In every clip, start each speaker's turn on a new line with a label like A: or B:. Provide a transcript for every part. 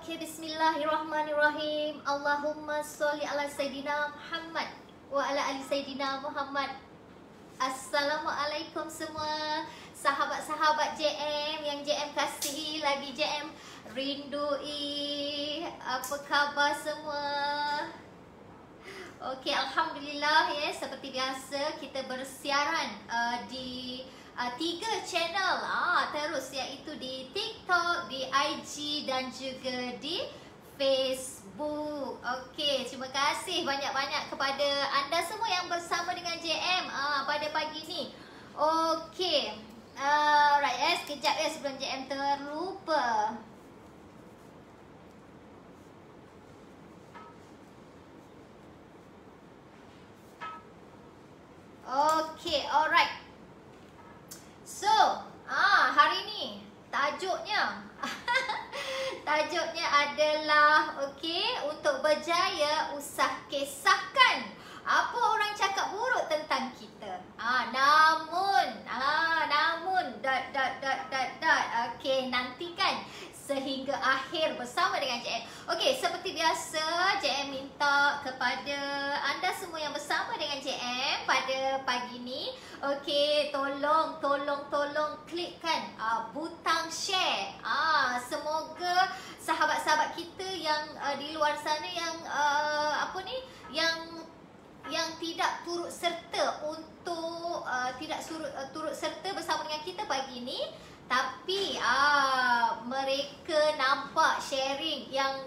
A: Okey, bismillahirrahmanirrahim. Allahumma sholli ala Sayyidina Muhammad wa ala ali Sayyidina Muhammad. Assalamualaikum semua sahabat-sahabat JM yang JM kasihi, lagi JM rindui. Apa khabar semua? Okey, alhamdulillah ya, seperti biasa kita bersiaran di 3 channel terus, iaitu di TikTok, di IG dan juga di Facebook. Okey, terima kasih banyak-banyak kepada anda semua yang bersama dengan JM pada pagi ni. Okey, right, sekejap sebelum JM terlupa. Okey, alright. So, hari ni tajuknya tajuknya adalah untuk berjaya usah kisahkan apa orang cakap buruk tentang kita. Namun okey, nantikan sehingga akhir bersama dengan JM. Okey, seperti biasa JM minta kepada anda semua yang bersama dengan JM pada pagi ni, okey, tolong klikkan butang share. Semoga sahabat-sahabat kita yang di luar sana yang yang tidak turut serta untuk turut serta bersama dengan kita pagi ni, tapi mereka nampak sharing yang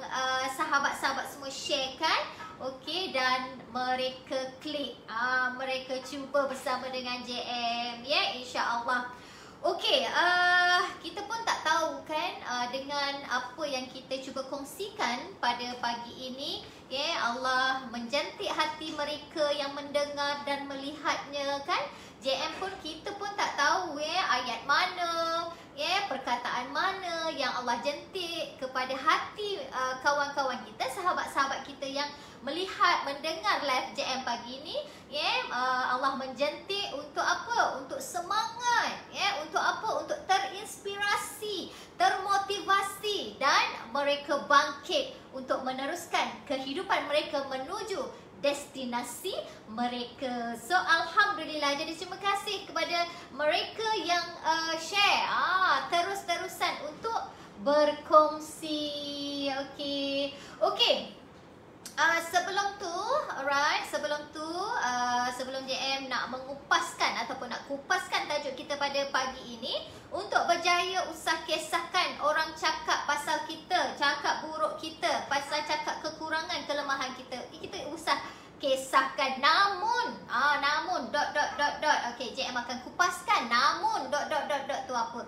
A: sahabat-sahabat semua sharekan, okey, dan mereka klik, mereka cuba bersama dengan JM, ya, insya-Allah. Okey, kita pun tak tahu kan dengan apa yang kita cuba kongsikan pada pagi ini, ya, Allah menjentik hati mereka yang mendengar dan melihatnya kan. JM pun, kita pun tak tahu ayat mana, perkataan mana yang Allah jentik kepada hati kawan-kawan kita, sahabat-sahabat kita yang melihat, mendengar live JM pagi ini, Allah menjentik untuk apa? Untuk semangat, untuk apa? Untuk terinspirasi, termotivasi, dan mereka bangkit untuk meneruskan kehidupan mereka menuju destinasi mereka. So, alhamdulillah. Jadi terima kasih kepada mereka yang share terus-terusan untuk berkongsi. Okey. Sebelum tu, alright, sebelum JM nak mengupaskan ataupun nak kupaskan tajuk kita pada pagi ini, untuk berjaya usah kisahkan orang cakap pasal kita, cakap buruk kita, pasal cakap kekurangan, kelemahan kita. Kita usah kisahkan. Namun okey, JM akan kupaskan namun tu apa.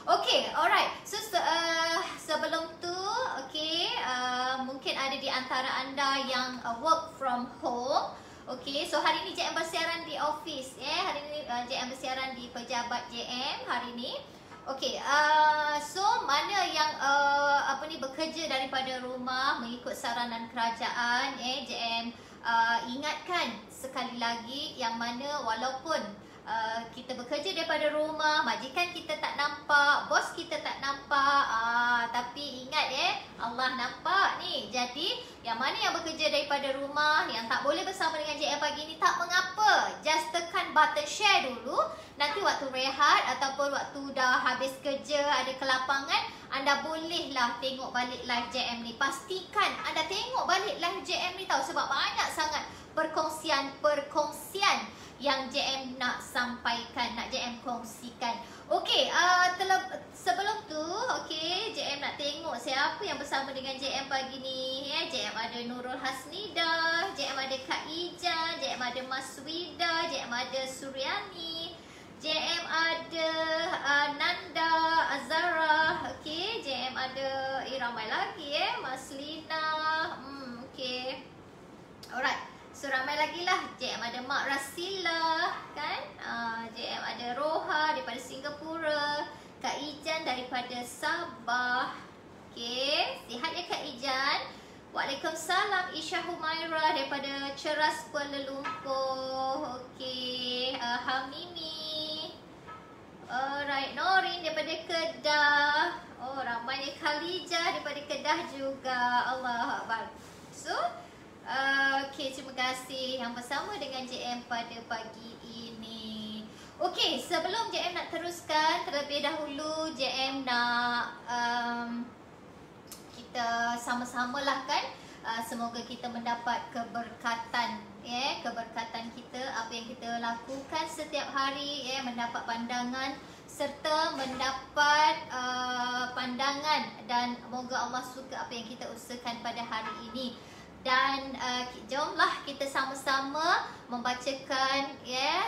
A: Okey, alright. So sebelum tu, okey, mungkin ada di antara anda yang work from home. Okey, so hari ni JM bersiaran di office, hari ni JM bersiaran di pejabat JM hari ni. Okey, so mana yang bekerja daripada rumah mengikut saranan kerajaan, JM ingatkan sekali lagi, yang mana walaupun kita bekerja daripada rumah, majikan kita tak nampak, bos kita tak nampak, tapi ingat Allah nampak ni. Jadi yang mana yang bekerja daripada rumah, yang tak boleh bersama dengan JM pagi ni, tak mengapa, just tekan button share dulu. Nanti waktu rehat ataupun waktu dah habis kerja, ada kelapangan, anda bolehlah tengok balik live JM ni. Pastikan anda tengok balik live JM ni sebab banyak sangat perkongsian yang JM nak sampaikan, nak JM kongsikan. Okey, sebelum tu, okey, JM nak tengok siapa yang bersama dengan JM pagi ni. JM ada Nurul Hasnida, JM ada Kak Ijan, JM ada Mas Wida, JM ada Suryani, JM ada Nanda Azara, okey, JM ada ramai lagi, Mas Lina, okey, alright. So ramai lagi lah. JM ada Mak Rasila kan, JM ada Roha daripada Singapura, Kak Ijan daripada Sabah. Okey, sihat ya Kak Ijan? Waalaikumsalam. Isha Humaira daripada Ceras Kuala Lumpur. Okey, Hamimi. Alright, Norin daripada Kedah. Oh, ramainya Khalijah daripada Kedah juga. Allah Akbar. So, okay, terima kasih yang bersama dengan JM pada pagi ini. Okay, sebelum JM nak teruskan, terlebih dahulu JM nak kita sama-sama lah kan, semoga kita mendapat keberkatan, keberkatan kita, apa yang kita lakukan setiap hari, mendapat pandangan serta mendapat pandangan, dan moga Allah suka apa yang kita usahakan pada hari ini. Dan jomlah kita sama-sama membacakan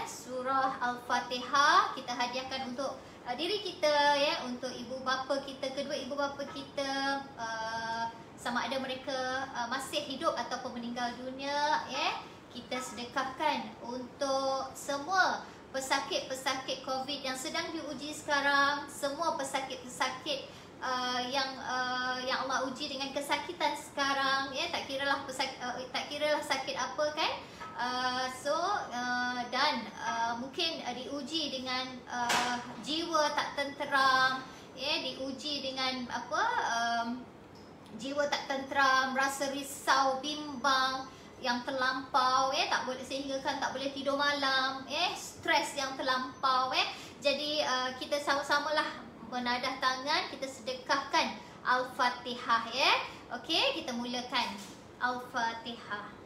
A: surah Al-Fatihah. Kita hadiahkan untuk diri kita, untuk ibu bapa kita, kedua ibu bapa kita, sama ada mereka masih hidup ataupun meninggal dunia, kita sedekahkan untuk semua pesakit-pesakit COVID yang sedang diuji sekarang, semua pesakit-pesakit yang Allah uji dengan kesakitan sekarang, tak kiralah sakit apa kan, dan mungkin diuji dengan jiwa tak tenteram, diuji dengan jiwa tak tenteram, rasa risau, bimbang yang terlampau, tak boleh, sehingga kan tak boleh tidur malam, stres yang terlampau, jadi kita sama-samalah menadah tangan, kita sedekahkan Al-Fatihah, okey, kita mulakan Al-Fatihah.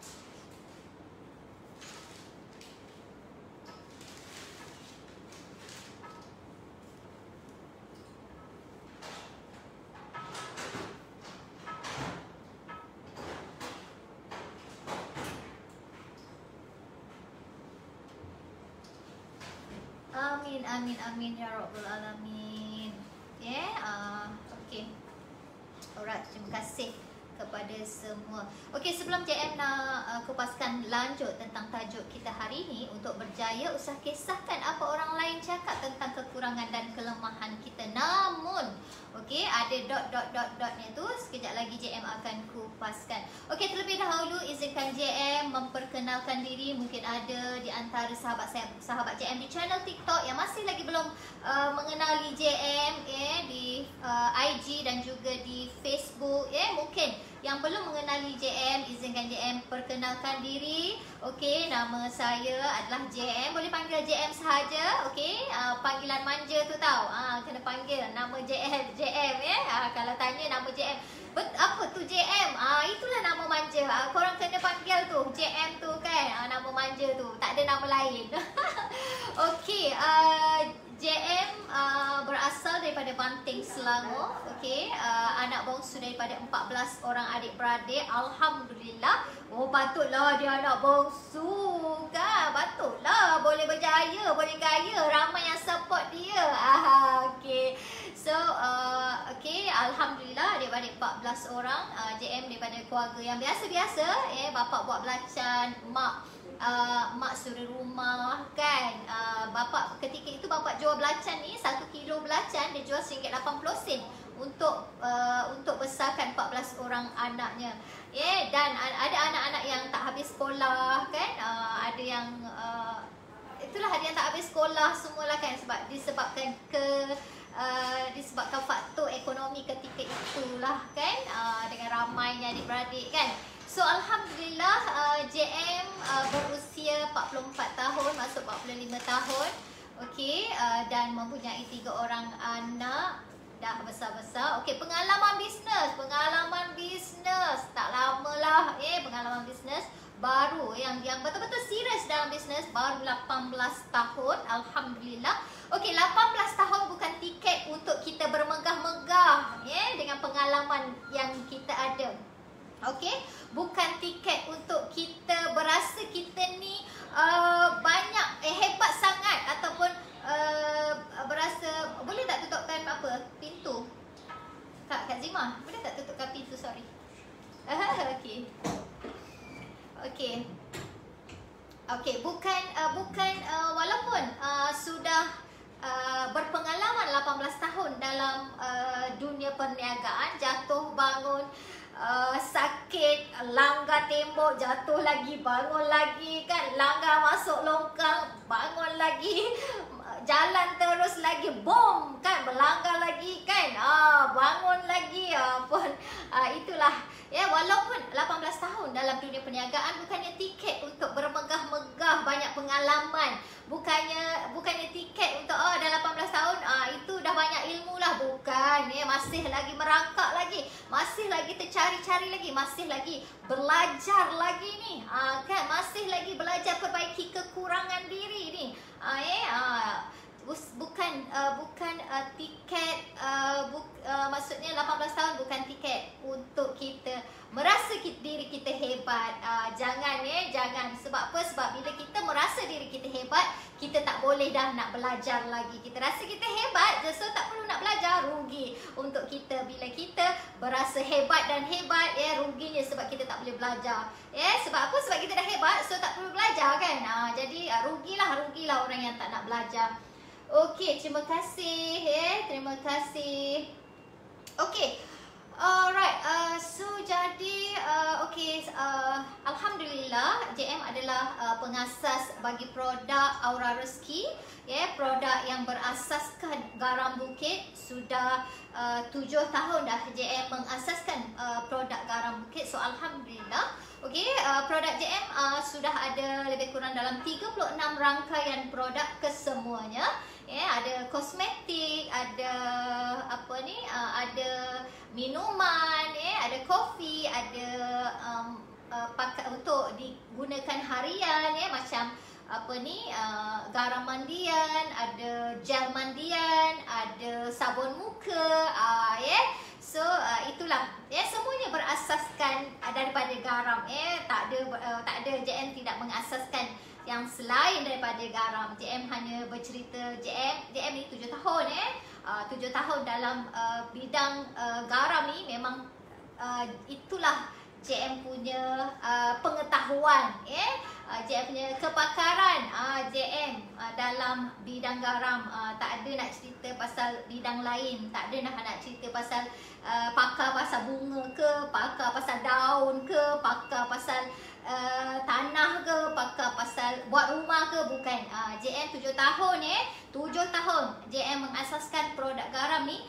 A: Amin, amin, amin ya Rabbal Alamin. Okey. Alright, terima kasih kepada semua. Okey, sebelum JM nak kupaskan lanjut tentang tajuk kita hari ini, untuk berjaya usah kisahkan apa orang lain cakap tentang kekurangan dan kelemahan kita. Namun, okey, ada dot-dot-dot-dotnya tu, sekejap lagi JM akan kupaskan. Okey, terlebih dahulu izinkan JM memperkenalkan diri. Mungkin ada di antara sahabat JM di channel TikTok yang masih lagi belum mengenali JM, di IG dan juga di Facebook, mungkin yang belum mengenali JM, izinkan JM perkenalkan diri. Okey, nama saya adalah JM, boleh panggil JM sahaja, okey. Panggilan manja tu tahu, kena panggil nama JM, kalau tanya nama JM, apa tu JM? Itulah nama manja. Korang kena panggil tu JM tu kan, nama manja tu, tak ada nama lain. Okey, JM berasal daripada Banting, Selangor. Okey, anak bongsu daripada 14 orang adik-beradik. Alhamdulillah. Oh, patutlah dia anak bongsu kan. Patutlah boleh berjaya, boleh kaya, ramai yang support dia. Okey. So, okey, alhamdulillah daripada 14 orang, JM daripada keluarga yang biasa-biasa, bapa buat belacan, mak suruh rumah kan. Bapa ketika itu bapa jual belacan ni, 1 kilo belacan dia jual RM1.80 untuk besarkan 14 orang anaknya. Dan ada anak-anak yang tak habis sekolah kan, ada yang itulah, ada yang tak habis sekolah semualah kan, sebab disebabkan faktor ekonomi ketika itulah kan, dengan ramainya adik-beradik kan. So, alhamdulillah, JM berusia 44 tahun, masuk 45 tahun. Okey, dan mempunyai 3 orang anak, dah besar-besar. Okey, pengalaman bisnes tak lama lah, pengalaman bisnes baru, yang betul-betul serius dalam bisnes, baru 18 tahun. Alhamdulillah. Okey, 18 tahun bukan tiket untuk kita bermegah-megah, dengan pengalaman yang kita ada. Okey, bukan tiket untuk kita berasa kita ni banyak, hebat sangat, ataupun berasa. Boleh tak tutupkan pintu? Kak Zima, boleh tak tutupkan pintu, sorry. Okey. Okey, bukan walaupun sudah berpengalaman 18 tahun dalam dunia perniagaan, jatuh bangun, sakit, langgar tembok, jatuh lagi, bangun lagi kan, langgar masuk longkang, bangun lagi, jalan terus lagi, boom kan, berlanggar lagi kan, bangun lagi, pun itulah ya. Walaupun 18 tahun dalam dunia perniagaan bukannya tiket untuk bermegah-megah banyak pengalaman, bukannya tiket untuk dah 18 tahun itu dah banyak ilmu lah, bukan ya. Masih lagi merangkak lagi, masih lagi tercari-cari lagi, masih lagi belajar lagi ni, kan, masih lagi belajar perbaiki kekurangan diri ni, bukan tiket, maksudnya 18 tahun bukan tiket untuk kita merasa diri kita hebat. Jangan ya, jangan. Sebab apa? Sebab bila kita merasa diri kita hebat, kita tak boleh dah nak belajar lagi. Kita rasa kita hebat, so tak perlu nak belajar, rugi untuk kita. Bila kita berasa hebat dan hebat, ya, ruginya sebab kita tak boleh belajar. Ya, sebab apa? Sebab kita dah hebat, so tak perlu belajar kan. Jadi rugilah orang yang tak nak belajar. Okey, terima kasih ya, terima kasih. Okey. Alright, so jadi alhamdulillah JM adalah pengasas bagi produk Aura Rezeki, ya, produk yang berasaskan garam bukit. Sudah 7 tahun dah JM mengasaskan produk garam bukit. So alhamdulillah. Okey, produk JM sudah ada lebih kurang dalam 36 rangkaian produk kesemuanya. Ya, ada kosmetik, ada apa ni, ada minuman, ya, ada kopi, ada pakai untuk digunakan harian, ya, macam apa ni, garam mandian, ada gel mandian, ada sabun muka, ya. So itulah, ya, semuanya berasaskan daripada garam, ya. Tak ada JM tidak mengasaskan yang selain daripada garam. JM hanya bercerita, JM ni 7 tahun, 7 tahun dalam bidang garam ni. Memang itulah JM punya pengetahuan, JM punya kepakaran, JM dalam bidang garam. Tak ada nak cerita pasal bidang lain, tak ada nak cerita pasal pakar pasal bunga ke, pakar pasal daun ke, pakar pasal tanah ke, pakar pasal buat rumah ke, bukan. JM 7 tahun, 7 tahun JM mengasaskan produk garam ni.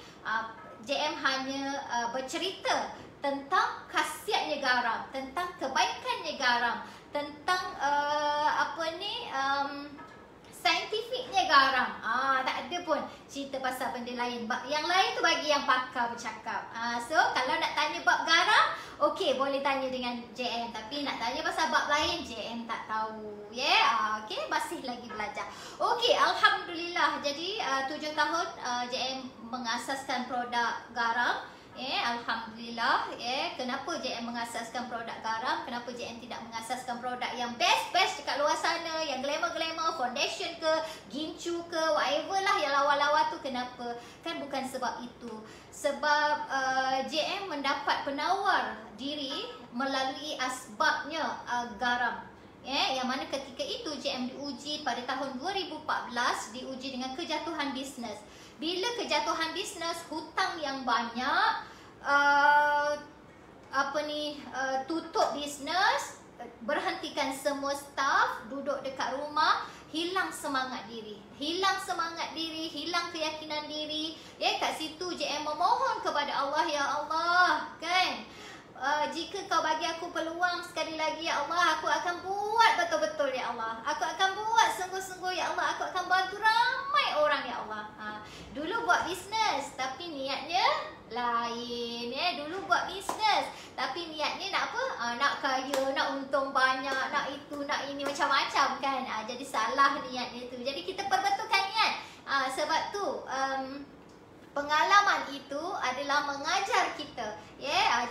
A: JM hanya bercerita tentang khasiatnya garam, tentang kebaikannya garam, tentang saintifiknya garam. Tak ada pun cerita pasal benda lain. Yang lain tu bagi yang pakar bercakap. So kalau nak tanya bab garam, okey, boleh tanya dengan JM. Tapi nak tanya pasal bab lain, JM tak tahu. Okey, masih lagi belajar. Okey, alhamdulillah. Jadi 7 tahun JM mengasaskan produk garam. Alhamdulillah. Kenapa JM mengasaskan produk garam? Kenapa JM tidak mengasaskan produk yang best dekat luar sana, yang glamour, foundation ke, gincu ke, whatever lah yang lawa-lawa tu? Kenapa? Kan bukan sebab itu. Sebab JM mendapat penawar diri melalui asbabnya garam. Yang mana ketika itu JM diuji pada tahun 2014, diuji dengan kejatuhan bisnes. Bila kejatuhan bisnes, hutang yang banyak, tutup bisnes, berhentikan semua staff, duduk dekat rumah, hilang semangat diri, hilang keyakinan diri. Kat situ JM memohon kepada Allah, ya Allah, kan, jika kau bagi aku peluang sekali lagi, ya Allah, aku akan buat betul-betul, ya Allah. Aku akan buat sungguh-sungguh, ya Allah. Aku akan bantu ramai orang, ya Allah. Dulu buat bisnes, tapi niatnya lain. Dulu buat bisnes, tapi niatnya nak apa? Nak kaya, nak untung banyak, nak itu, nak ini, macam-macam kan. Jadi salah niatnya tu. Jadi kita perbetulkan niat. Sebab tu pengalaman itu adalah mengajar kita.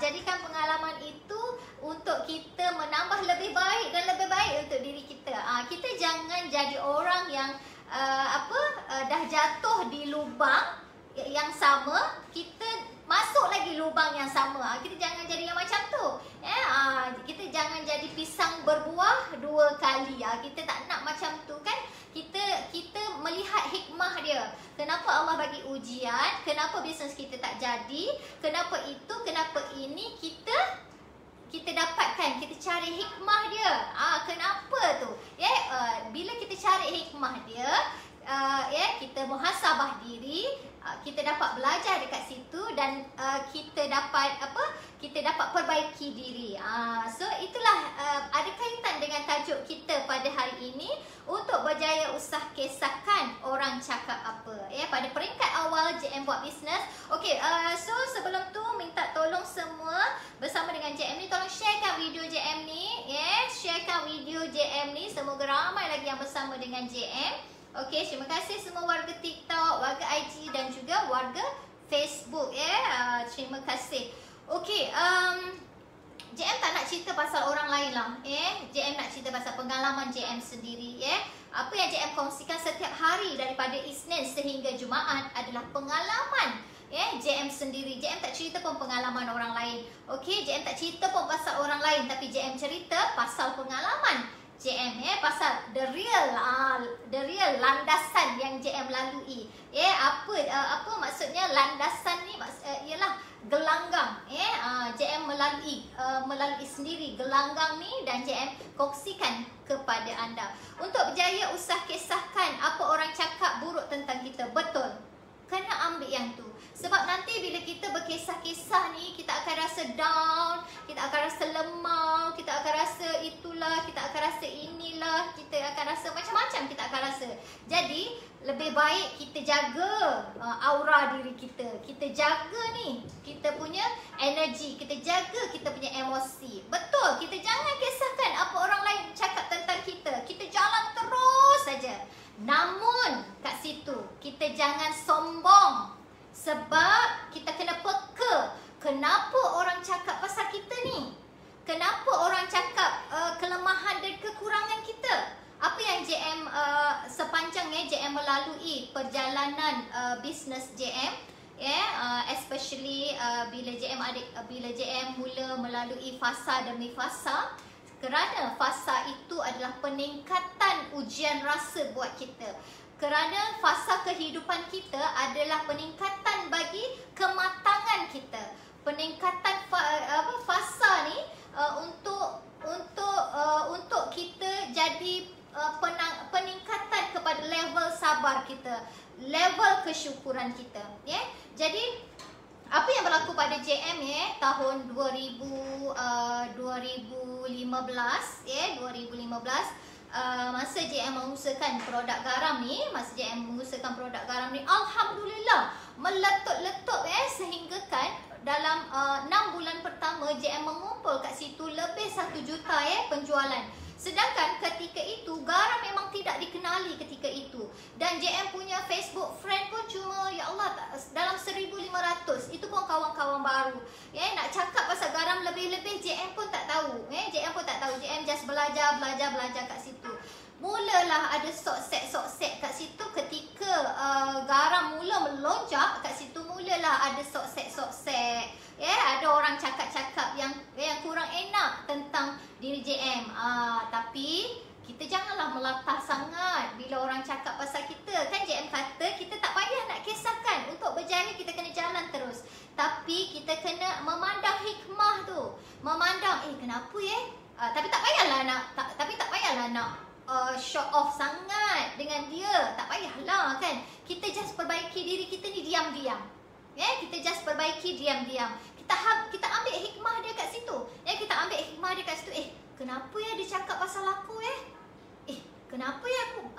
A: Jadikan pengalaman itu untuk kita menambah lebih baik dan lebih baik untuk diri kita. Kita jangan jadi orang yang dah jatuh di lubang yang sama, kita masuk lagi lubang yang sama. Kita jangan jadi yang macam tu. Kita jangan jadi pisang berbuah 2 kali. Kita tak nak macam tu kan. Kita melihat hikmah dia. Kenapa Allah bagi ujian? Kenapa bisnes kita tak jadi? Kenapa itu? Kenapa ini? Kita dapatkan, kita cari hikmah dia. Kenapa tu? Bila kita cari hikmah dia, kita muhasabah diri, kita dapat belajar dekat situ dan kita dapat perbaiki diri. So itulah ada kaitan dengan tajuk kita pada hari ini, untuk berjaya usah kisahkan orang cakap apa. Pada peringkat awal JM buat bisnes. Okey, so sebelum tu minta tolong semua bersama dengan JM ni, tolong sharekan video JM ni, sharekan video JM ni, semoga ramai lagi yang bersama dengan JM. Okey, terima kasih semua warga TikTok, warga IG dan juga warga Facebook, terima kasih. Okey, JM tak nak cerita pasal orang lain lah, JM nak cerita pasal pengalaman JM sendiri, Apa yang JM kongsikan setiap hari daripada Isnin sehingga Jumaat adalah pengalaman JM sendiri. JM tak cerita pun pengalaman orang lain. Okey, JM tak cerita pun pasal orang lain, tapi JM cerita pasal pengalaman JM, pasal the real landasan yang JM lalui. Apa maksudnya landasan ni? Ialah gelanggang. JM melalui sendiri gelanggang ni dan JM kongsikan kepada anda. Untuk berjaya usah kisahkan apa orang cakap buruk tentang kita. Betul, kena ambil yang tu. Sebab nanti bila kita berkisah-kisah ni, kita akan rasa down, kita akan rasa lemah, kita akan rasa itulah, kita akan rasa inilah, kita akan rasa macam-macam, kita akan rasa. Jadi lebih baik kita jaga aura diri kita. Kita jaga ni kita punya energi, kita jaga kita punya emosi. Betul, kita jangan kisahkan apa orang lain cakap tentang kita. Kita jalan terus saja. Namun kat situ kita jangan sombong, sebab kita kena peka. Kenapa orang cakap pasal kita ni? Kenapa orang cakap kelemahan dan kekurangan kita? Apa yang JM sepanjang JM melalui perjalanan bisnes JM, especially bila JM mula melalui fasa demi fasa. Kerana fasa itu adalah peningkatan ujian rasa buat kita. Kerana fasa kehidupan kita adalah peningkatan bagi kematangan kita. Peningkatan fasa ni untuk kita jadi peningkatan kepada level sabar kita, level kesyukuran kita. Jadi apa yang berlaku pada JM tahun 2015, masa JM mengusahakan produk garam ni, alhamdulillah meletup-letup sehingga kan dalam 6 bulan pertama JM mengumpul kat situ lebih 1 juta penjualan. Sedangkan ketika itu garam memang tidak dikenali ketika itu. Dan JM punya Facebook friend pun cuma ya Allah dalam 1,500. Itu pun kawan-kawan baru. Nak cakap pasal garam lebih-lebih JM pun tak tahu. JM pun tak tahu. JM just belajar kat situ. Mulalah ada soksek kat situ ketika garam mula melonjak kat situ, mulalah ada soksek. Ada orang cakap-cakap yang kurang enak tentang diri JM. Tapi kita janganlah melatah sangat bila orang cakap pasal kita. Kan JM kata kita tak payah nak kisahkan. Untuk berjaya kita kena jalan terus. Tapi kita kena memandang hikmah tu. Memandang kenapa tapi tak payahlah nak show off sangat dengan dia. Tak payahlah kan. Kita just perbaiki diri kita ni diam-diam. Kita just perbaiki diam-diam. Kita ambil hikmah dia kat situ. Kita ambil hikmah dia kat situ. Kenapa dia cakap pasal aku kenapa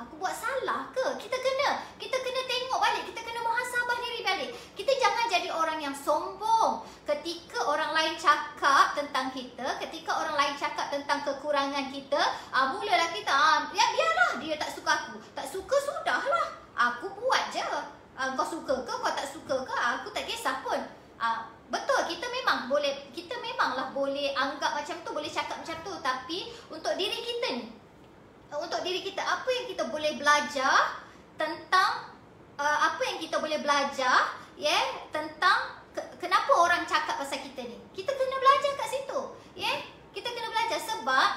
A: aku buat salah ke? Kita kena tengok balik. Kita kena muhasabah diri balik. Kita jangan jadi orang yang sombong ketika orang lain cakap tentang kita, ketika orang lain cakap tentang kekurangan kita. Mulalah kita biarlah dia tak suka aku. Tak suka sudahlah. Aku buat je. Kau suka ke, kau tak suka ke, aku tak kisah pun. Betul, kita memanglah boleh anggap macam tu, boleh cakap macam tu. Tapi untuk diri kita ni, apa yang kita boleh belajar tentang tentang kenapa orang cakap pasal kita ni. Kita kena belajar kat situ. Kita kena belajar sebab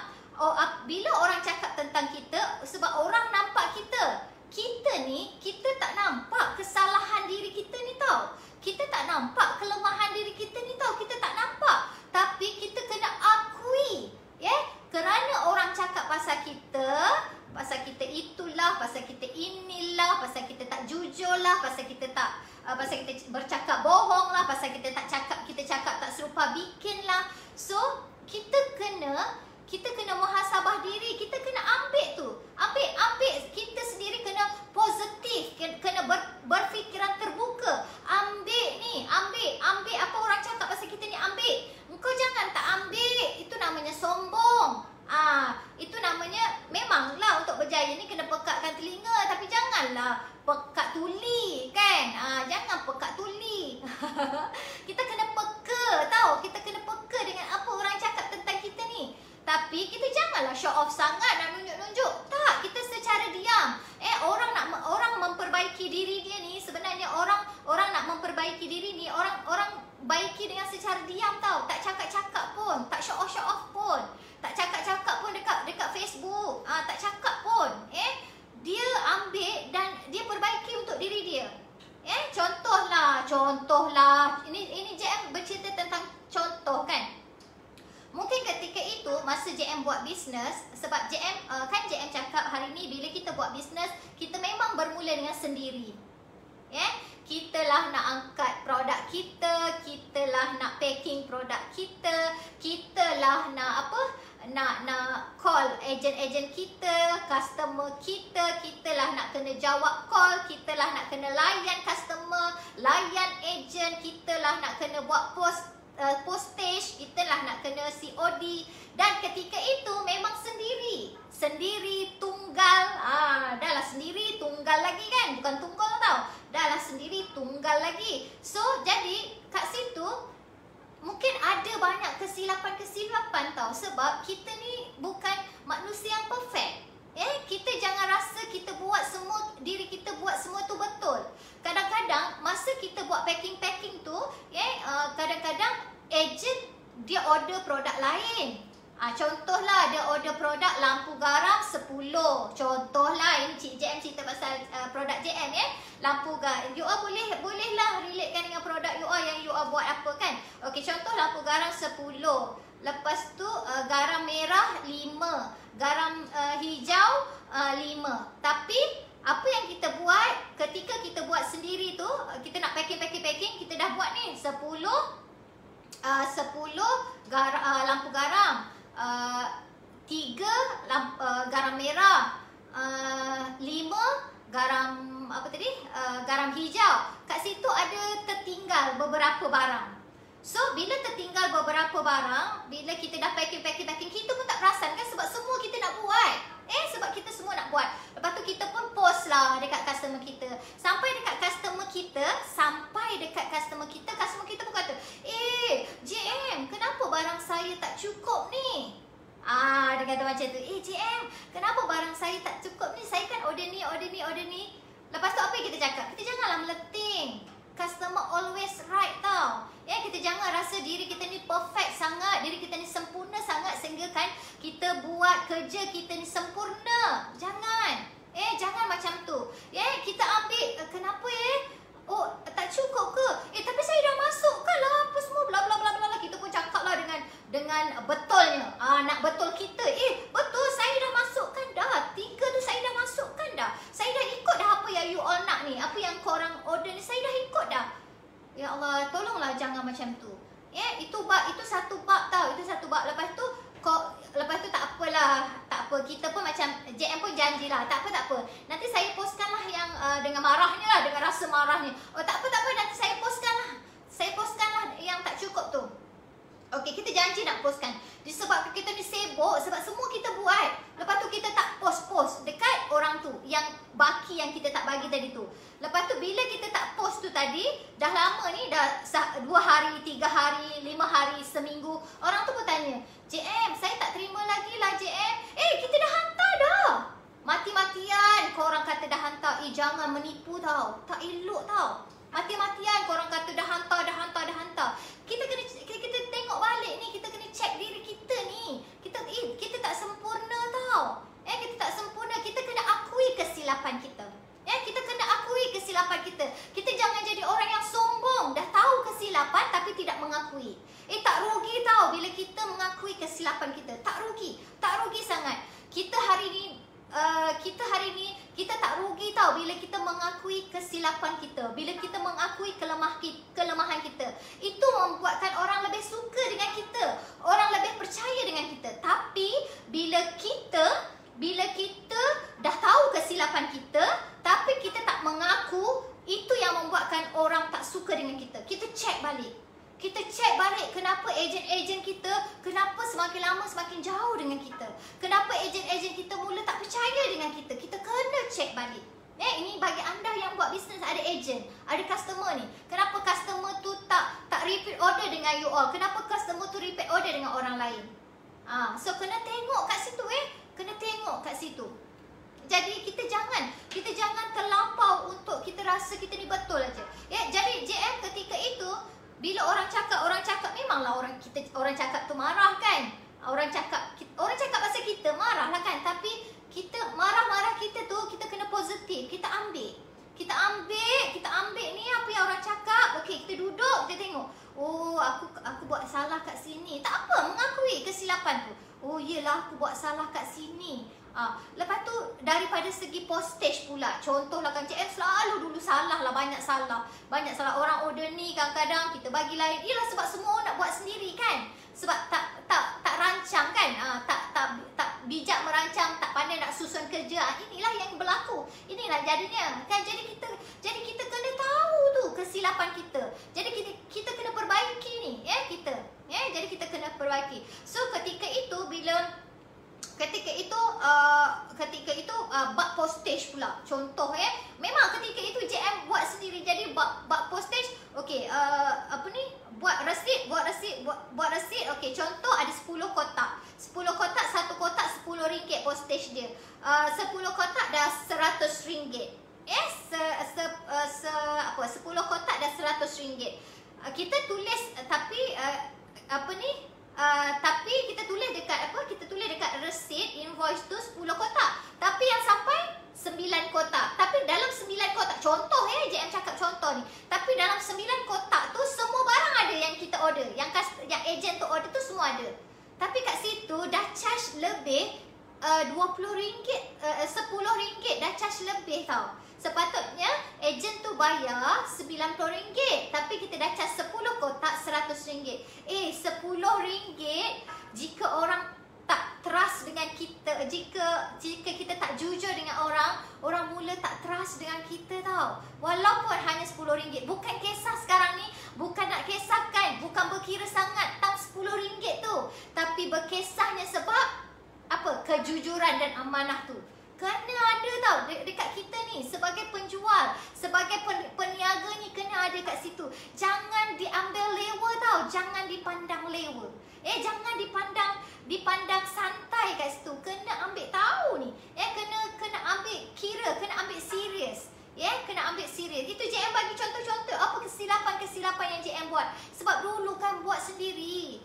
A: bila orang cakap tentang kita, sebab orang nampak kita tak nampak kesalahan diri kita ni tau. Kita tak nampak kelemahan diri kita ni tau. Kita tak nampak. Tapi kita kena akui. Kerana orang cakap pasal kita itulah, pasal kita inilah, pasal kita bercakap bohong lah, pasal kita cakap tak serupa bikin lah. So kita kena muhasabah diri, kita kena ambil tu. Ambil kita sendiri kena positif, kena berfikiran terbuka. Ambil apa orang cakap pasal kita ni, ambil. Engkau jangan tak ambil, itu namanya sombong. Itu namanya memanglah untuk berjaya ni kena pekatkan telinga, tapi janganlah pekat tuli kan. Jangan pekat tuli. Kita kena peka tau, kita kena peka dengan apa orang cakap tentang kita ni. Tapi kita janganlah show off sangat dan nunjuk-nunjuk. Tak, kita secara diam. Orang memperbaiki diri dia ni, sebenarnya orang nak memperbaiki diri ni, orang baiki dengan secara diam tau. Tak cakap-cakap pun, tak show off pun. Tak cakap-cakap pun dekat Facebook. Tak cakap pun. Dia ambil dan dia perbaiki untuk diri dia. Contohlah. Ini JM bercerita tentang contoh kan. Mungkin ketika itu masa JM buat bisnes, sebab JM JM cakap hari ni bila kita buat bisnes, kita memang bermula dengan sendiri. Kita lah nak angkat produk kita, kita lah nak packing produk kita, kita lah nak nak call ejen-ejen kita, customer kita, kita lah nak kena jawab call, kita lah nak kena layan customer, layan ejen, kita lah nak kena buat postage, kita lah nak kena COD. Dan ketika itu memang sendiri tunggal. Dah lah sendiri tunggal lagi kan, bukan tunggal tau, dah lah sendiri tunggal lagi. So jadi kat situ mungkin ada banyak kesilapan tau, sebab kita ni bukan manusia yang perfect. Kita jangan rasa kita buat semua, diri kita buat semua tu betul. Kadang-kadang masa kita buat packing tu, kadang-kadang ejen dia order produk lain. Contohlah dia order produk lampu garam 10. Contohlah, ini Cik JM cerita pasal produk JM lampu garam. You all bolehlah relatekan dengan produk you all yang you all buat apa kan. Okey, contoh lampu garam 10. Lepas tu garam merah 5, garam hijau 5. Tapi apa yang kita buat ketika kita buat sendiri tu, kita nak packing, kita dah buat ni 10 lampu garam, 3 garam merah, 5 garam garam hijau. Kat situ ada tertinggal beberapa barang. So bila tertinggal beberapa barang, bila kita dah packing, kita pun tak perasan kan, sebab semua kita nak buat. Sebab kita semua nak buat. Lepas tu kita pun post lah dekat customer kita. Sampai dekat customer kita pun kata, JM, kenapa barang saya tak cukup ni? Dia kata macam tu, JM, kenapa barang saya tak cukup ni? Saya kan order ni. Lepas tu apa yang kita cakap? Kita janganlah meleting. Customer always right tau. Kita jangan rasa diri kita ni perfect sangat, diri kita ni sempurna sangat sehingga kan kita buat kerja kita ni sempurna. Jangan macam tu. Kita ambil kenapa tak cukup ke? Tapi saya dah masukkan lah apa semua bla bla bla bla. Kita pun cakap lah dengan betulnya. Nak betul kita. Betul, saya dah masukkan dah. 3 tu saya dah masukkan dah. Saya dah ikut dah apa yang you all nak ni. Apa yang korang order ni saya dah ikut dah. Ya Allah, tolonglah jangan macam tu. Itu satu bab tau. Itu satu bab. Lepas tu tak apalah. Tak apa. Kita pun macam JM pun janjilah. Tak apa. Nanti saya postkanlah yang dengan marahnya lah, dengan rasa marahnya. Tak apa. Nanti saya postkanlah yang tak cukup tu. Okey, kita janji nak postkan. Disebabkan kita ni sibuk, sebab semua kita buat. Lepas tu kita tak post dekat orang tu yang baki yang kita tak bagi tadi tu. Lepas tu bila kita tak post tu tadi, dah lama ni, dah 2 hari, 3 hari, 5 hari, seminggu. Orang tu pun tanya, JM, saya tak terima lagi lah JM. Kita dah hantar dah. Mati-matian korang kata dah hantar. Jangan menipu tau. Tak elok tau. Mati-matian korang kata dah hantar. Kita tengok balik ni, kita kena check diri kita ni. Kita tak sempurna tau. Kita tak sempurna, kita kena akui kesilapan kita. Kita kena akui kesilapan kita. Kita jangan jadi orang yang sombong, dah tahu kesilapan tapi tidak mengakui. Tak rugi tau bila kita mengakui kesilapan kita. Tak rugi sangat. Kita hari ni kita hari ni kita tak rugi tau bila kita mengakui kesilapan kita, bila kita mengakui kelemahan kita. Itu membuatkan orang lebih suka dengan kita, orang lebih percaya dengan kita. Tapi bila kita dah tahu kesilapan kita tapi kita tak mengaku, itu yang membuatkan orang tak suka dengan kita. Kita check balik. Kita check balik kenapa ejen-ejen kita, kenapa semakin lama semakin jauh dengan kita. Kenapa ejen-ejen kita mula tak percaya dengan kita. Kita kena check balik. Ini bagi anda yang buat bisnes ada ejen, ada customer ni. Kenapa customer tu tak repeat order dengan you all? Kenapa customer tu repeat order dengan orang lain? So kena tengok kat situ Kena tengok kat situ. Jadi kita jangan terlampau untuk kita rasa kita ni betul aja. Jadi JM ketika itu bila orang cakap memanglah orang cakap tu marah kan. Orang cakap pasal kita marah lah kan. Tapi kita marah-marah kita tu kita kena positif. Kita ambil ni apa yang orang cakap. Okey, kita duduk, kita tengok. Oh, aku buat salah kat sini. Tak apa, mengakui kesilapan tu. Oh, yelah aku buat salah kat sini. Lepas tu daripada segi postage pula. Contohlah kan CM selalu dulu salah lah, banyak salah orang order ni kadang-kadang kita bagi lain. Ialah sebab semua nak buat sendiri kan. Sebab tak rancang kan. Tak bijak merancang, tak pandai nak susun kerja. Inilah yang berlaku. Inilah jadinya kan. Jadi kita kena tahu tu kesilapan kita. Jadi kita kena perbaiki ni jadi kita kena perbaiki. So ketika itu bab postage pula. Contoh memang ketika itu JM buat sendiri. Jadi bab postage, okey, buat resit. Okey, contoh ada 10 kotak. 10 kotak, satu kotak RM10 postage dia. 10 kotak dah RM100. 10 kotak dah RM100. Kita tulis tapi tapi kita tulis dekat resit invoice tu 10 kotak. Tapi yang sampai 9 kotak. Tapi dalam 9 kotak, contoh JM cakap contoh ni. Tapi dalam 9 kotak tu semua barang ada yang kita order. Yang ejen tu order tu semua ada. Tapi kat situ dah charge lebih RM20, RM10 dah charge lebih tau. Sepatutnya ejen tu bayar RM90, tapi kita dah charge 10 kotak RM100. RM10 jika orang tak trust dengan kita, jika kita tak jujur dengan orang mula tak trust dengan kita tau. Walaupun hanya RM10. Bukan kisah sekarang ni, bukan nak kisahkan, bukan berkira sangat tang RM10 tu, tapi berkisahnya sebab kejujuran dan amanah tu kena ada tau dekat kita ni. Sebagai penjual, sebagai peniaga ni kena ada kat situ. Jangan diambil lewa tau, jangan dipandang lewa. Jangan dipandang santai kat situ. Kena ambil tahu ni. Kena ambil kira, kena ambil serius. Kena ambil serius. Itu JM bagi contoh-contoh apa kesilapan yang JM buat. Sebab dulu kan buat sendiri.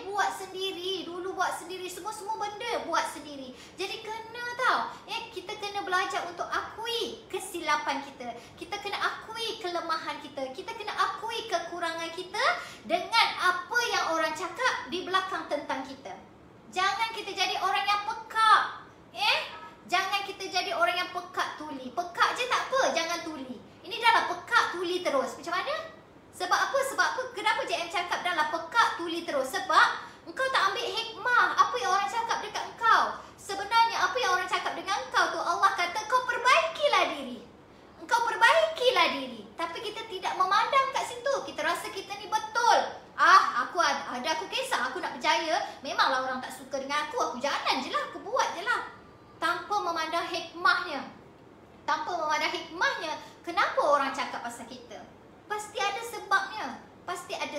A: Buat sendiri. Dulu buat sendiri. Semua benda buat sendiri. Jadi kena tau. Kita kena belajar untuk akui kesilapan kita. Kita kena akui kelemahan kita. Kita kena akui kekurangan kita dengan apa yang orang cakap di belakang tentang kita. Jangan kita jadi orang yang pekak. Jangan kita jadi orang yang pekak tuli. Pekak je tak apa, jangan tuli. Ini dah lah pekak tuli terus. Macam mana? Sebab apa? Kenapa JM cakap dah lah pekak tuli terus? Sebab engkau tak ambil hikmah apa yang orang cakap dekat engkau. Sebenarnya apa yang orang cakap dengan engkau tu, Allah kata kau perbaikilah diri. Engkau perbaikilah diri. Tapi kita tidak memandang kat situ. Kita rasa kita ni betul. Aku kisah, aku nak berjaya. Memanglah orang tak suka dengan aku jalan je lah, aku buat je lah. Tanpa memandang hikmahnya. Kenapa orang cakap pasal kita? Pasti ada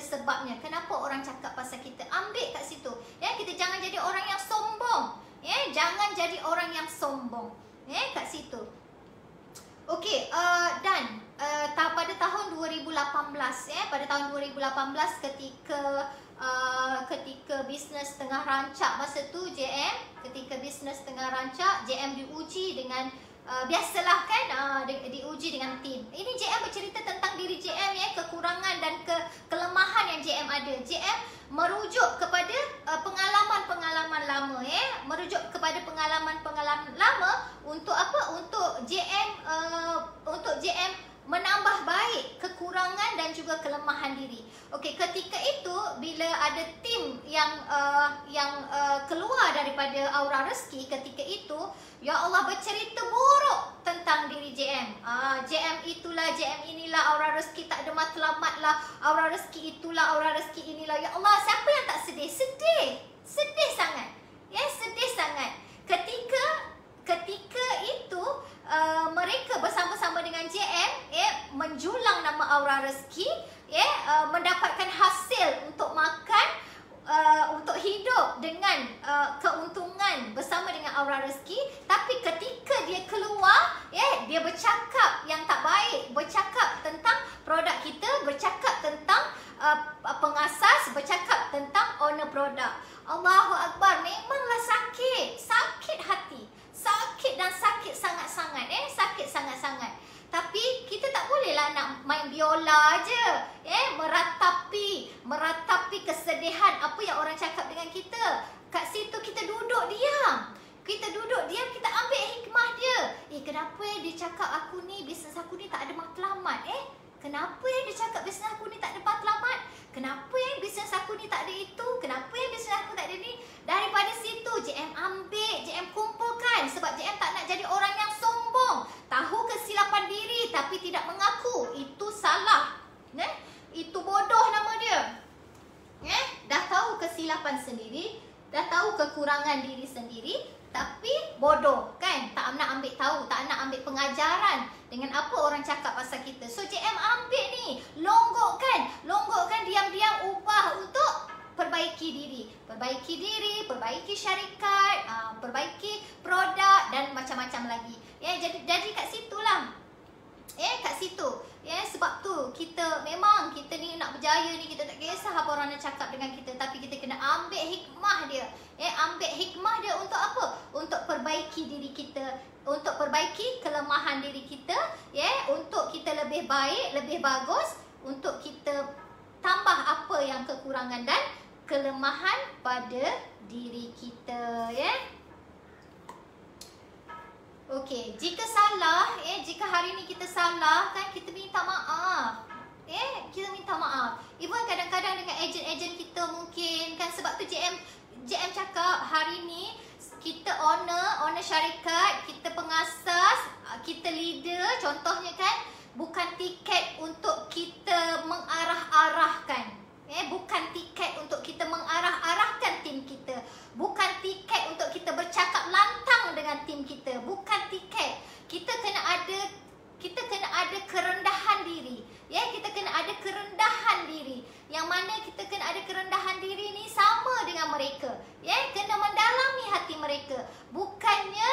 A: sebabnya. Kenapa orang cakap pasal kita? Ambil kat situ. Kita jangan jadi orang yang sombong. Jangan jadi orang yang sombong. Kat situ. Okey, dan pada tahun 2018 pada tahun 2018 ketika bisnes tengah rancak masa tu ketika bisnes tengah rancak, JM diuji dengan biasalah kan, diuji dengan tim. Ini JM bercerita tentang diri JM kekurangan dan kelemahan yang JM ada. JM merujuk kepada pengalaman-pengalaman lama merujuk kepada pengalaman-pengalaman lama juga kelemahan diri. Okey, ketika itu bila ada tim yang keluar daripada aura rezeki, ketika itu ya Allah bercerita buruk tentang diri JM. JM itulah, JM inilah, aura rezeki tak ada matlamat lah, aura rezeki itulah, aura rezeki inilah. Ya Allah, siapa yang tak sedih? Sedih sangat. Ya, sedih sangat. Ketika itu mereka bersama-sama dengan JM menjulang nama aura rezeki, mendapatkan hasil untuk makan, untuk hidup dengan keuntungan bersama dengan aura rezeki. Tapi ketika dia keluar, dia bercakap yang tak baik, bercakap tentang produk kita, bercakap tentang pengasas, bercakap tentang owner produk. Allahu Akbar, memanglah sakit hati, sakit dan sakit sangat-sangat, sakit sangat-sangat. Tapi kita tak bolehlah nak main biola je, meratapi kesedihan apa yang orang cakap dengan kita. Kat situ kita duduk diam, kita ambil hikmah dia. Kenapa dia cakap aku ni, bisnes aku ni tak ada matlamat? Kenapa dia cakap bisnes aku ni tak ada matlamat? Kenapa bisnes aku ni tak ada itu? Kenapa bisnes aku tak ada ni? Daripada situ JM ambil, JM kumpulkan. Sebab JM tak nak jadi orang yang sombong, tahu kesilapan diri tapi tidak mengaku. Itu salah, itu bodoh nama dia. Dah tahu kesilapan sendiri, dah tahu kekurangan diri sendiri, tapi bodoh kan, tak nak ambil tahu, tak nak ambil pengajaran dengan apa orang cakap pasal kita. So JM ambil ni, longgokkan diam-diam, ubah untuk perbaiki diri, perbaiki syarikat, perbaiki produk dan macam-macam lagi. Jadi kat situlah. Kat situ. Sebab tu kita ni nak berjaya ni, kita tak kisah apa orang nak cakap dengan kita, tapi kita kena ambil hikmah dia. Ambil hikmah dia untuk apa? Untuk perbaiki diri kita, untuk perbaiki kelemahan diri kita, untuk kita lebih baik, lebih bagus, untuk kita tambah apa yang kekurangan dan kelemahan pada diri kita, Okey, jika salah, jika hari ni kita salah kan, kita minta maaf. Kita minta maaf. Even kadang-kadang dengan ejen-ejen kita mungkin kan, sebab tu JM cakap hari ni kita owner syarikat, kita pengasas, kita leader, contohnya kan, bukan tiket untuk kita mengarah-arahkan. Bukan tiket untuk kita mengarah-arahkan tim kita. Bukan tiket untuk kita bercakap lantang dengan tim kita. Bukan tiket. Kita kena ada kerendahan diri. Kita kena ada kerendahan diri. Yang mana kita kena ada kerendahan diri ni sama dengan mereka. Kena mendalami hati mereka. Bukannya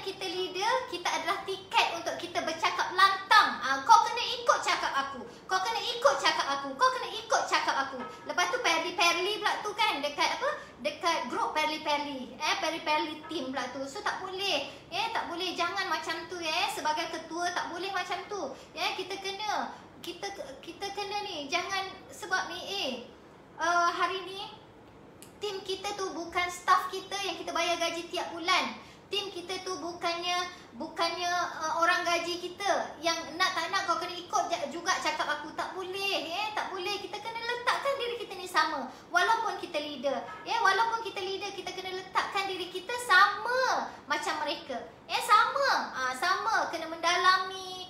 A: kita leader, kita adalah tiket untuk kita bercakap lantang. Kau kena ikut cakap aku. Kau kena ikut cakap aku. Kau kena ikut cakap aku. Lepas tu Perli pula tu kan, dekat apa? Dekat grup Perli team pula tu. So tak boleh. Tak boleh, jangan macam tu sebagai ketua tak boleh macam tu. Kita kena ni, jangan sebab ni hari ni tim kita tu bukan staff kita yang kita bayar gaji tiap bulan. Tim kita tu bukannya orang gaji kita yang tak nak kau kena ikut juga cakap aku. Tak boleh, tak boleh. Kita kena letakkan diri kita ni sama. Walaupun kita leader, walaupun kita leader, kita kena letakkan diri kita sama macam mereka. Sama, kena mendalami,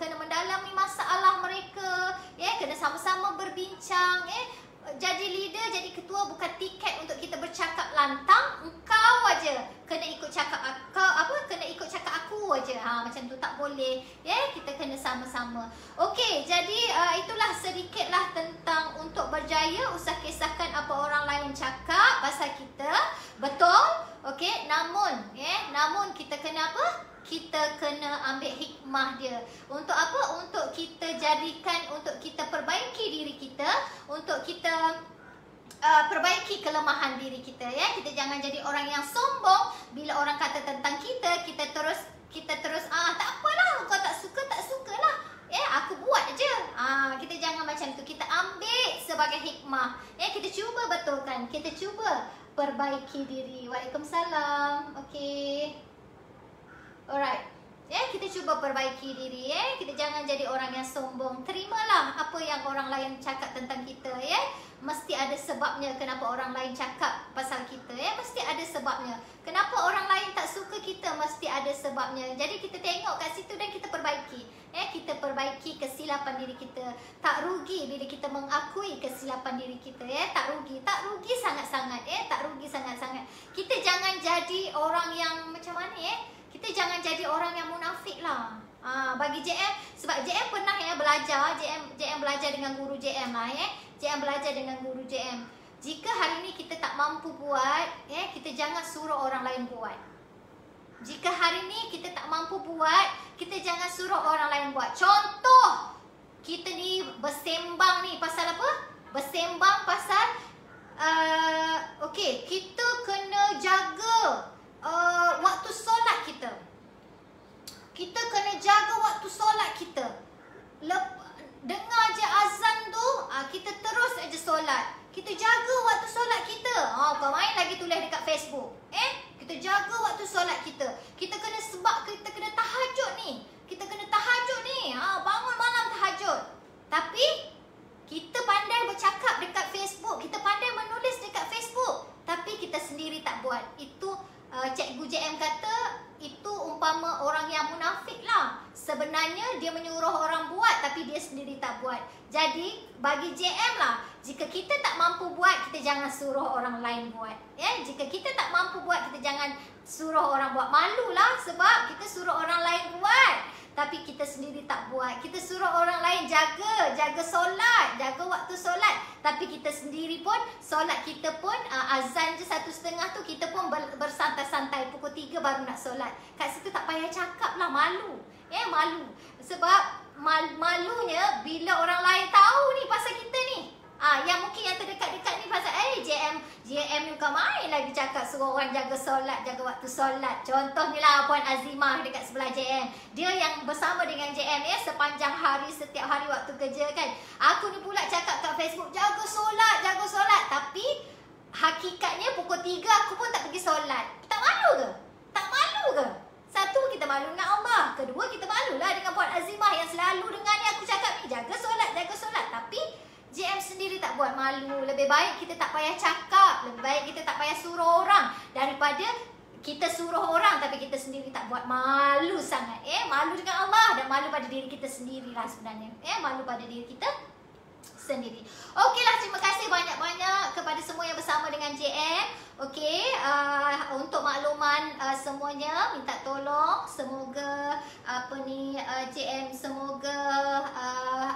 A: kena mendalami masalah mereka, kena sama-sama berbincang, Jadi leader, jadi ketua bukan tiket untuk kita bercakap lantang. Engkau aja kena ikut cakap kena ikut cakap aku aja. Macam tu tak boleh. Kita kena sama-sama. Okey, jadi itulah sedikitlah tentang untuk berjaya. Usah kisahkan apa orang lain cakap pasal kita. Betul? Okey, namun kita kena apa? Kita kena ambil hikmah dia. Untuk apa? Untuk kita jadikan, untuk kita perbaiki diri kita, untuk kita perbaiki kelemahan diri kita. Kita jangan jadi orang yang sombong. Bila orang kata tentang kita, kita terus tak apalah, kau tak suka lah. Aku buat je. Kita jangan macam tu. Kita ambil sebagai hikmah. Kita cuba betulkan, kita cuba perbaiki diri. Waalaikumsalam. Okey. Alright. Kita cuba perbaiki diri, kita jangan jadi orang yang sombong. Terimalah apa yang orang lain cakap tentang kita, mesti ada sebabnya kenapa orang lain cakap pasal kita, mesti ada sebabnya. Kenapa orang lain tak suka kita, mesti ada sebabnya. Jadi kita tengok kat situ dan kita perbaiki. Kita perbaiki kesilapan diri kita. Tak rugi bila kita mengakui kesilapan diri kita, tak rugi. Tak rugi sangat-sangat, tak rugi sangat-sangat. Kita jangan jadi orang yang macam mana, kita jangan jadi orang yang munafik lah. Bagi JM, sebab JM pernah belajar, JM belajar dengan guru JM lah, JM belajar dengan guru JM. Jika hari ni kita tak mampu buat, kita jangan suruh orang lain buat. Jika hari ni kita tak mampu buat, kita jangan suruh orang lain buat. Contoh, kita ni bersembang ni pasal apa? Bersembang pasal okey, kita kena jaga waktu solat kita. Kita kena jaga waktu solat kita. Dengar je azan tu, kita terus aja solat. Kita jaga waktu solat kita. Kau main lagi tulis dekat Facebook. Kita jaga waktu solat kita. Kita kena, sebab kita kena tahajud ni. Kita kena tahajud ni. Bangun malam tahajud. Tapi kita pandai bercakap dekat Facebook, kita pandai menulis dekat Facebook, tapi kita sendiri tak buat. Itu Cikgu JM kata itu umpama orang yang munafik lah. Sebenarnya dia menyuruh orang buat tapi dia sendiri tak buat. Jadi bagi JM lah, jika kita tak mampu buat, kita jangan suruh orang lain buat. Jika kita tak mampu buat, kita jangan suruh orang buat. Malulah sebab kita suruh orang lain buat tapi kita sendiri tak buat. Kita suruh orang lain jaga solat, jaga waktu solat, tapi kita sendiri pun, solat kita pun azan je 1:30 tu kita pun bersantai-santai, pukul 3 baru nak solat. Kat situ tak payah cakap lah, malu. Malu. Sebab malunya bila orang lain tahu ni pasal kita ni. Yang mungkin yang terdekat-dekat ni pasal JM ni bukan main lagi cakap suruh orang jaga solat, jaga waktu solat. Contohnya lah Puan Azimah dekat sebelah JM. Dia yang bersama dengan JM sepanjang hari, setiap hari waktu kerja kan. Aku ni pula cakap kat Facebook jaga solat, jaga solat. Tapi hakikatnya pukul 3 aku pun tak pergi solat. Tak malu ke? Tak malu ke? Satu, kita malu dengan Allah. Kedua, kita malulah dengan Puan Azimah yang selalu dengar ni aku cakap ni jaga solat, jaga solat. Tapi JM sendiri tak buat, malu. Lebih baik kita tak payah cakap, lebih baik kita tak payah suruh orang daripada kita suruh orang tapi kita sendiri tak buat. Malu sangat. Malu dengan Allah dan malu pada diri kita sendirilah sebenarnya. Malu pada diri kita sendiri. Okeylah, terima kasih banyak-banyak kepada semua yang bersama dengan JM. Okey, untuk makluman semuanya, minta tolong semoga JM, semoga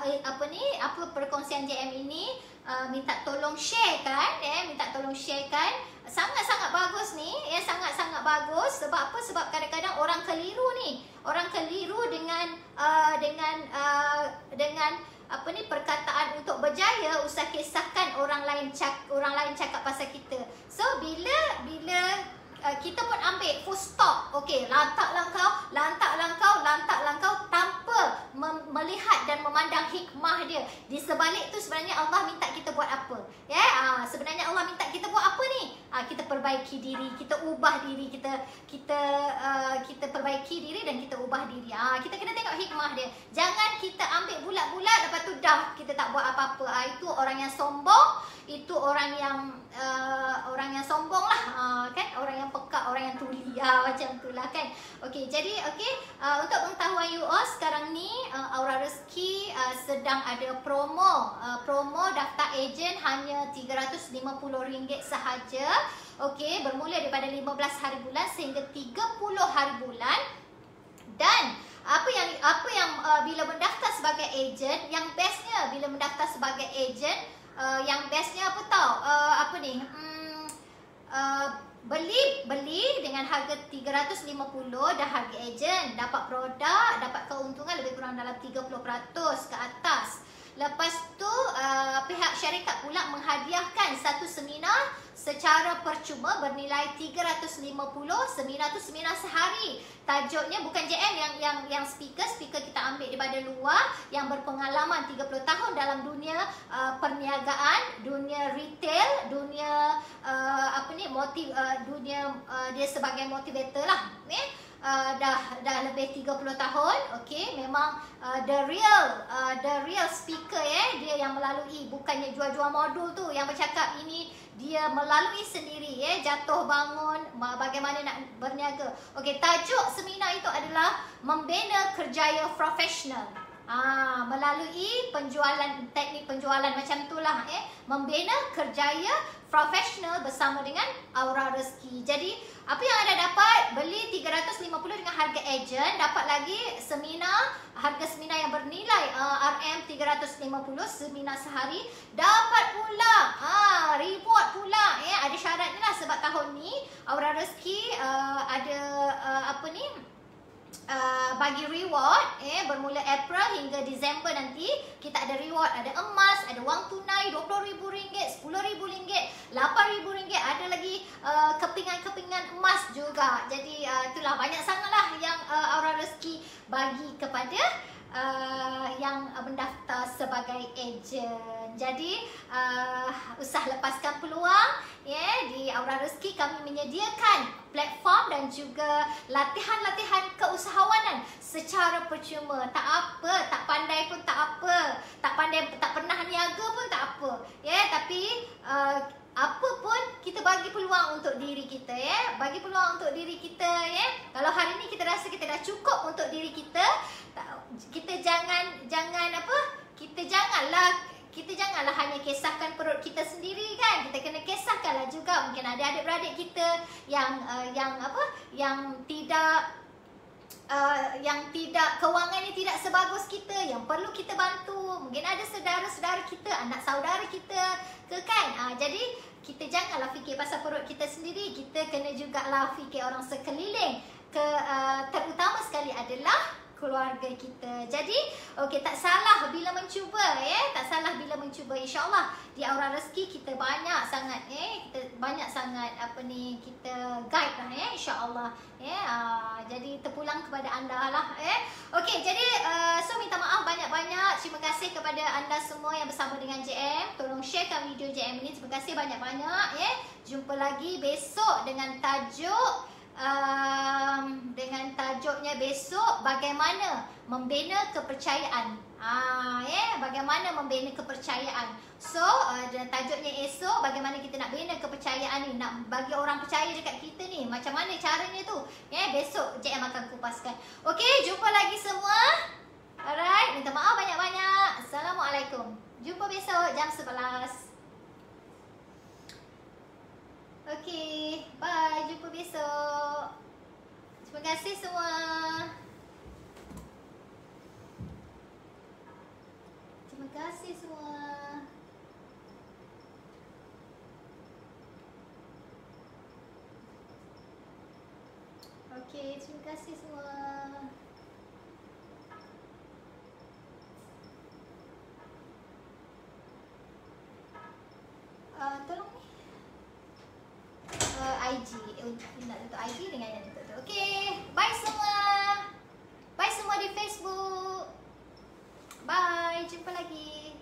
A: apa perkongsian JM ini minta tolong share kan, minta tolong share kan. Sangat-sangat bagus ni, sangat-sangat bagus. Sebab apa? Sebab kadang-kadang orang keliru ni. Orang keliru dengan perkataan untuk berjaya, usah kisahkan orang lain cakap pasal kita. So bila kita pun ambil full stop. Okey, lantaklah kau tanpa melihat dan memandang hikmah dia. Di sebalik tu sebenarnya Allah minta kita buat apa? Sebenarnya Allah minta kita buat apa ni? Kita perbaiki diri, kita ubah diri, kita perbaiki diri dan kita ubah diri. Kita kena tengok hikmah dia. Jangan kita ambil bulat-bulat lepas tu dah kita tak buat apa-apa. Itu orang yang sombong, itu orang yang sombong lah, kan? Orang yang peka, orang yang tuli, macam itulah kan. Okey, jadi untuk pengetahuan you all, sekarang ni Aura Rezeki sedang ada promo. Promo daftar ejen hanya RM350 sahaja. Okey, bermula daripada 15 hari bulan sehingga 30 hari bulan. Dan apa yang bila mendaftar sebagai ejen, yang bestnya bila mendaftar sebagai ejen, yang bestnya apa tau? Beli dengan harga 350 dah harga ejen, dapat produk, dapat keuntungan lebih kurang dalam 30% ke atas. Lepas tu pihak syarikat pula menghadiahkan satu seminar secara percuma bernilai 350, seminar tu seminar sehari. Tajuknya bukan JM yang speaker kita ambil daripada luar yang berpengalaman 30 tahun dalam dunia perniagaan, dunia retail, dunia dunia dia sebagai motivator lah. dah lebih 30 tahun. Okey, memang the real speaker dia yang melalui, bukannya jual-jual modul tu yang bercakap ini, dia melalui sendiri jatuh bangun, bagaimana nak berniaga. Okey, tajuk seminar itu adalah membina kerjaya profesional. Melalui penjualan, teknik penjualan macam itulah membina kerjaya profesional bersama dengan Aura Rezeki. Jadi apa yang anda dapat, beli 350 dengan harga ejen, dapat lagi seminar, harga seminar yang bernilai RM350, seminar sehari, dapat pula reward pula ada syaratnya lah, sebab tahun ni Aura Rezeki ada bagi reward bermula April hingga Disember nanti. Kita ada reward, ada emas, ada wang tunai RM20,000, RM10,000, RM8,000, ada lagi kepingan-kepingan emas juga. Jadi itulah, banyak sangatlah yang Aura Rezeki bagi kepada yang mendaftar sebagai ejen. Jadi usah lepaskan peluang di Aura Rezeki. Kami menyediakan platform dan juga latihan-latihan keusahawanan secara percuma. Tak apa, tak pandai pun tak apa, tak pandai, tak pernah niaga pun tak apa tapi apa pun kita bagi peluang untuk diri kita bagi peluang untuk diri kita Kalau hari ni kita rasa kita dah cukup untuk diri kita, kita janganlah hanya kisahkan perut kita sendiri kan. Kita kena kisahkanlah juga mungkin ada adik-beradik kita yang tidak kewangannya tidak sebagus kita, yang perlu kita bantu. Mungkin ada saudara-saudara kita, anak saudara kita kan. Jadi kita janganlah fikir pasal perut kita sendiri, kita kena jugalah fikir orang sekeliling. Terutama sekali adalah keluarga kita. Jadi okey, tak salah bila mencuba tak salah bila mencuba. InsyaAllah di Aura Rezeki kita banyak sangat kita banyak sangat kita guide lah InsyaAllah jadi terpulang kepada anda lah Okey, jadi so minta maaf banyak-banyak. Terima kasih kepada anda semua yang bersama dengan JM. Tolong sharekan video JM ini. Terima kasih banyak-banyak Jumpa lagi besok dengan tajuk tajuknya besok, bagaimana membina kepercayaan. Bagaimana membina kepercayaan. So tajuknya esok, bagaimana kita nak bina kepercayaan ni, nak bagi orang percaya dekat kita ni, macam mana caranya tu besok JM akan kupaskan. Okey, jumpa lagi semua. Alright, minta maaf banyak-banyak. Assalamualaikum. Jumpa besok jam 11. Okey, bye. Jumpa besok. Terima kasih semua. Terima kasih semua. Okey, terima kasih semua. Tolong ni IG nak tutup IG dengan yang tutup. Okey, bye semua. Bye semua di Facebook. Bye, jumpa lagi.